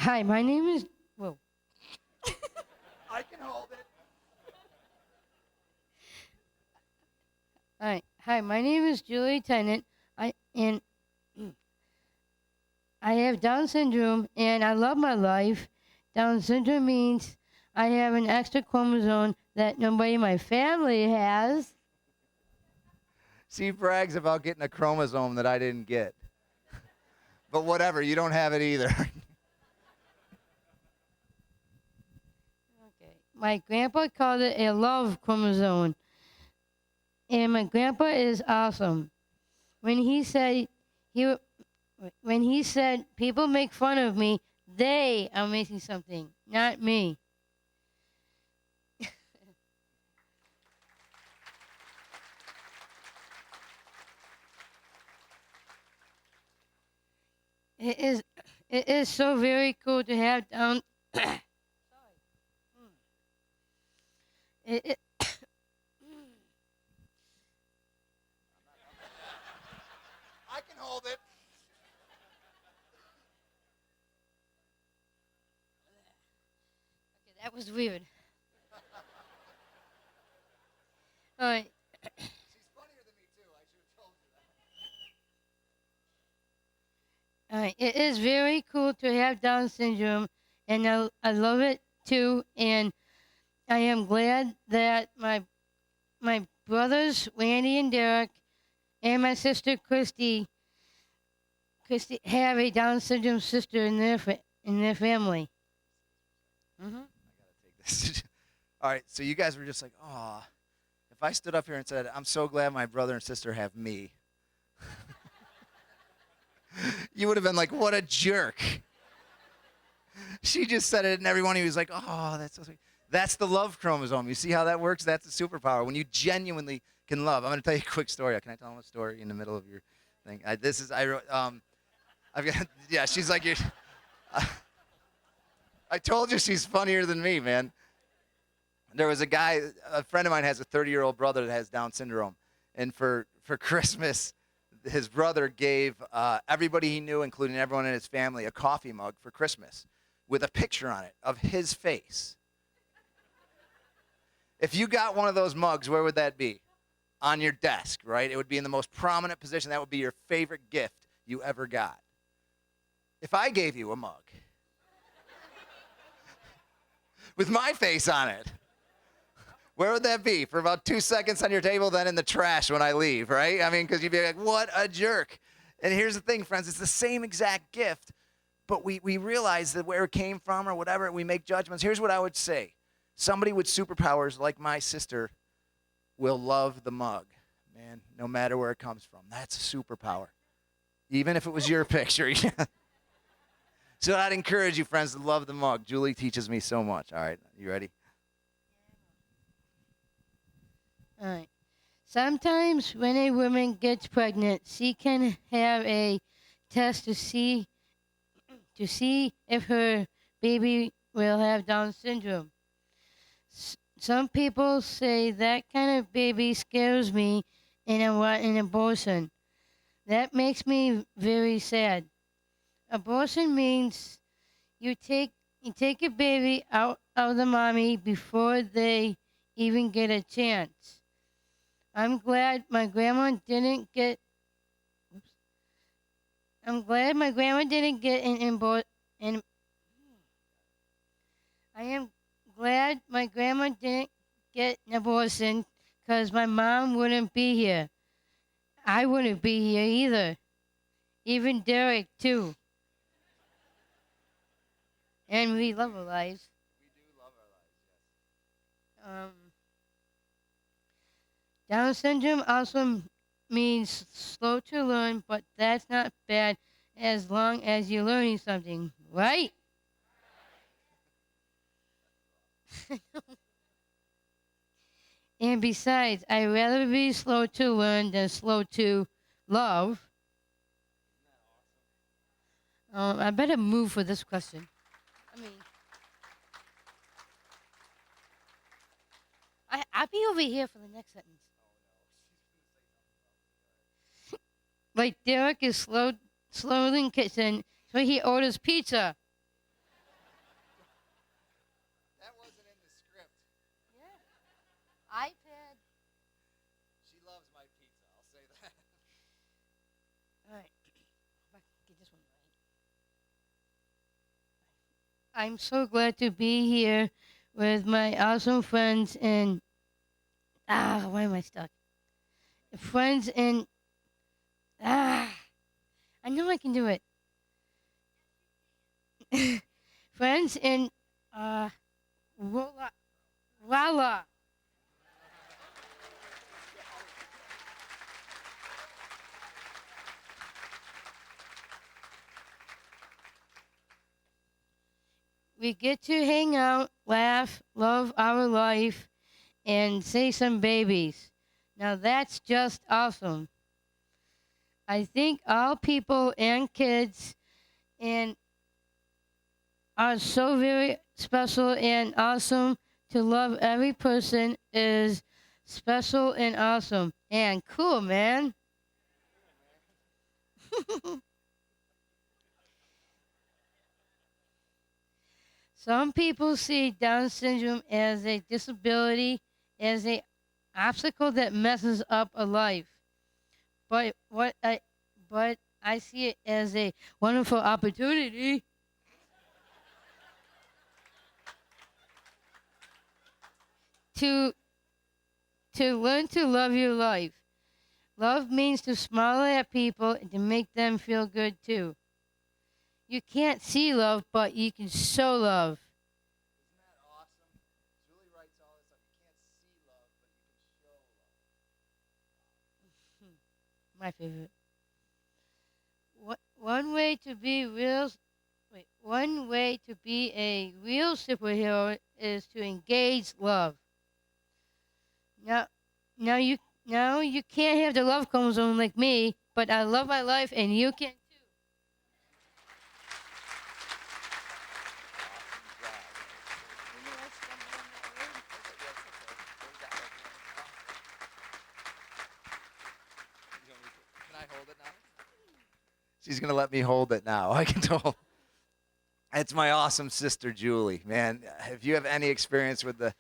Hi, my name is. Whoa. I can hold it. Hi, my name is Julie Tennant. And I have Down syndrome, and I love my life. Down syndrome means I have an extra chromosome that nobody in my family has. She brags about getting a chromosome that I didn't get. But whatever, you don't have it either. Okay. My grandpa called it a love chromosome, and my grandpa is awesome. When he said he, when he said people make fun of me, they are missing something, not me. It is it is so very cool to have Down. Sorry. It, I can hold it. okay, that was weird. All right. She's funnier than me, too. I should have told you that. All right. It is very cool to have Down syndrome, and I love it too. And I am glad that my brothers Randy and Derek and my sister Christy have a Down syndrome sister in their family. I got to take this. All right, so you guys were just like, oh, if I stood up here and said, I'm so glad my brother and sister have me, you would have been like, what a jerk. She just said it, and everyone he was like, oh, that's so sweet. That's the love chromosome. You see how that works? That's a superpower. When you genuinely can love. I'm going to tell you a quick story. Can I tell them a story in the middle of your thing? I wrote, I've got, yeah, she's like, I told you she's funnier than me, man. There was a friend of mine has a 30-year-old brother that has Down syndrome. And for Christmas, his brother gave everybody he knew, including everyone in his family, a coffee mug for Christmas with a picture on it of his face. If you got one of those mugs, where would that be? On your desk, right? It would be in the most prominent position. That would be your favorite gift you ever got. If I gave you a mug with my face on it, where would that be? For about 2 seconds on your table, then in the trash when I leave, right? I mean, because you'd be like, what a jerk. And here's the thing, friends. It's the same exact gift, but we realize that where it came from or whatever, we make judgments. Here's what I would say. Somebody with superpowers like my sister will love the mug, man, no matter where it comes from. That's a superpower, even if it was your picture. So I'd encourage you, friends, to love the mug. Julie teaches me so much. All right, you ready? All right. Sometimes when a woman gets pregnant, she can have a test to see if her baby will have Down syndrome. Some people say that kind of baby scares me and I want an abortion. That makes me very sad. Abortion means you take a baby out of the mommy before they even get a chance. I'm glad my grandma didn't get. Oops. I'm glad my grandma didn't get an abortion. I am glad my grandma didn't get an abortion because my mom wouldn't be here. I wouldn't be here either. Even Derek too. And we love our lives. We do love our lives, yes. Down syndrome also means slow to learn, but that's not bad as long as you're learning something, right? And besides, I'd rather be slow to learn than slow to love. I better move for this question. I mean, I'll be over here for the next sentence. Like Derek is slow in the kitchen, so he orders pizza. I'm so glad to be here with my awesome friends and why am I stuck? Friends and ah, I know I can do it. Friends and uh, Rolla, Rolla. We get to hang out, laugh, love our life, and say some babies. Now that's just awesome. I think all people and kids and are so very special and awesome. To love every person is special and awesome and cool, man. Some people see Down syndrome as a disability, as a obstacle that messes up a life. But but I see it as a wonderful opportunity to learn to love your life. Love means to smile at people and to make them feel good too. You can't see love, but you can show love. Isn't that awesome? Julie writes all this up. You can't see love, but you can show love. My favorite. One way to be real. Wait, one way to be a real superhero is to engage love. Now, now you now you can't have the love chromosome like me, but I love my life, and you can too. Can I hold it now? She's gonna let me hold it now. I can tell. It's my awesome sister Julie. Man, if you have any experience with the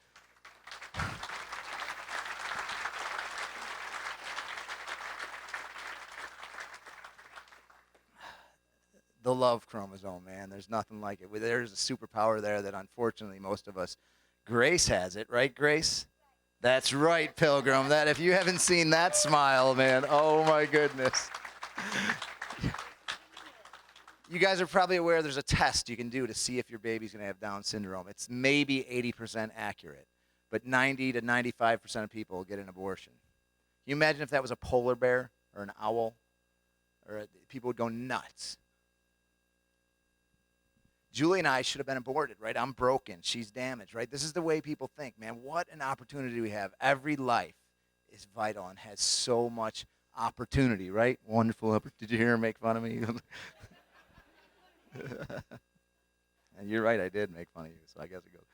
love chromosome, man, there's nothing like it. There's a superpower there that unfortunately most of us. Grace has it, right, Grace? That's right, Pilgrim. That if you haven't seen that smile, man, oh my goodness. You guys are probably aware there's a test you can do to see if your baby's going to have Down syndrome. It's maybe 80% accurate, but 90 to 95% of people will get an abortion. Can you imagine if that was a polar bear or an owl? People would go nuts. Julie and I should have been aborted, right? I'm broken. She's damaged, right? This is the way people think, man. What an opportunity we have. Every life is vital and has so much opportunity, right? Wonderful. Did you hear her make fun of me? And you're right, I did make fun of you, so I guess it goes.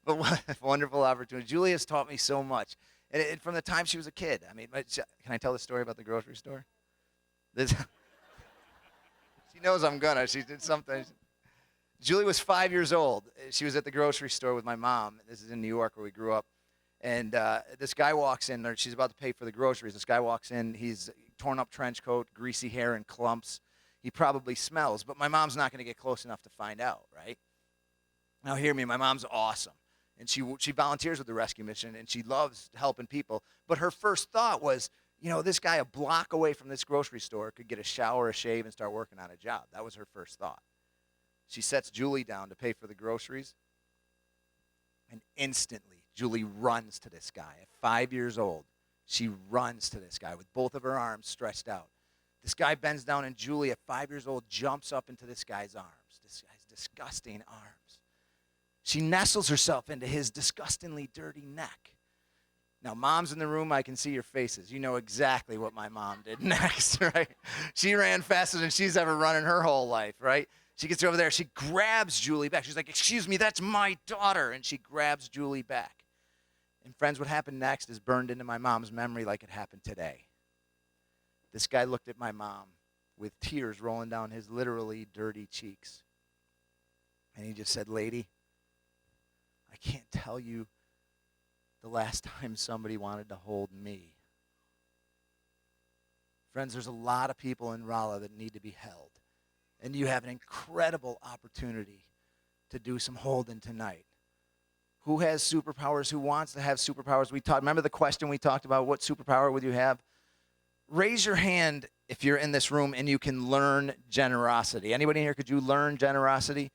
But what a wonderful opportunity. Julie has taught me so much. And from the time she was a kid, I mean, can I tell the story about the grocery store? This, she knows I'm gonna. She did something. Julie was 5 years old. She was at the grocery store with my mom. This is in New York where we grew up. And this guy walks in there. She's about to pay for the groceries. This guy walks in. He's torn up trench coat, greasy hair and clumps. He probably smells, but my mom's not going to get close enough to find out, right? Now, hear me. My mom's awesome. And she volunteers with the rescue mission, and she loves helping people. But her first thought was, this guy a block away from this grocery store could get a shower, a shave, and start working on a job. That was her first thought. She sets Julie down to pay for the groceries, and instantly, Julie runs to this guy. At 5 years old, she runs to this guy with both of her arms stretched out. This guy bends down, and Julie, at 5 years old, jumps up into this guy's arms, this guy's disgusting arms. She nestles herself into his disgustingly dirty neck. Now, moms in the room, I can see your faces. You know exactly what my mom did next, right? She ran faster than she's ever run in her whole life, right? She gets over there. She grabs Julie back. She's like, "Excuse me, that's my daughter." And she grabs Julie back. And friends, what happened next is burned into my mom's memory like it happened today. This guy looked at my mom with tears rolling down his literally dirty cheeks. And he just said, "Lady, I can't tell you the last time somebody wanted to hold me." Friends, there's a lot of people in Rolla that need to be held. And you have an incredible opportunity to do some holding tonight? Who has superpowers? Who wants to have superpowers? Remember the question we talked about, what superpower would you have? Raise your hand if you're in this room and you can learn generosity. Anybody in here, could you learn generosity?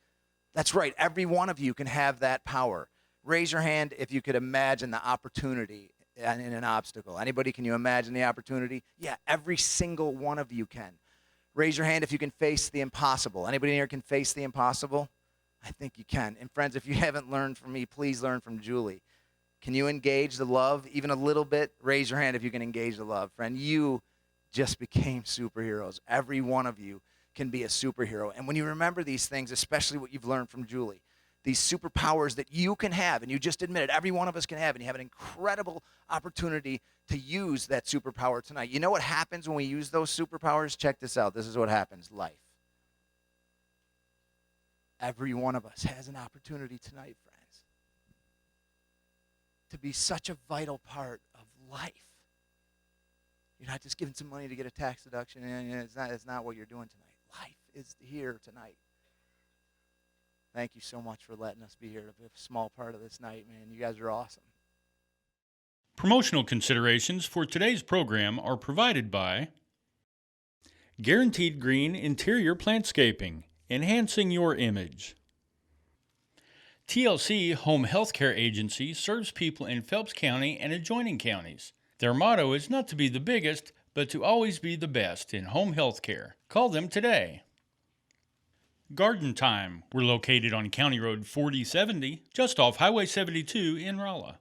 That's right. Every one of you can have that power. Raise your hand if you could imagine the opportunity in an obstacle. Anybody, can you imagine the opportunity? Yeah, every single one of you can. Raise your hand if you can face the impossible. Anybody in here can face the impossible? I think you can. And friends, if you haven't learned from me, please learn from Julie. Can you engage the love even a little bit? Raise your hand if you can engage the love. Friend, you just became superheroes. Every one of you can be a superhero. And when you remember these things, especially what you've learned from Julie, these superpowers that you can have, and you just admitted every one of us can have, and you have an incredible opportunity to use that superpower tonight. You know what happens when we use those superpowers? Check this out. This is what happens. Life. Every one of us has an opportunity tonight, friends, to be such a vital part of life. You're not just giving some money to get a tax deduction. It's not what you're doing tonight. Life is here tonight. Thank you so much for letting us be here to be a small part of this night, man. You guys are awesome. Promotional considerations for today's program are provided by Guaranteed Green Interior Plantscaping, enhancing your image. TLC Home Healthcare Agency serves people in Phelps County and adjoining counties. Their motto is not to be the biggest, but to always be the best in home health care. Call them today. Garden Time. We're located on County Road 4070, just off Highway 72 in Rolla.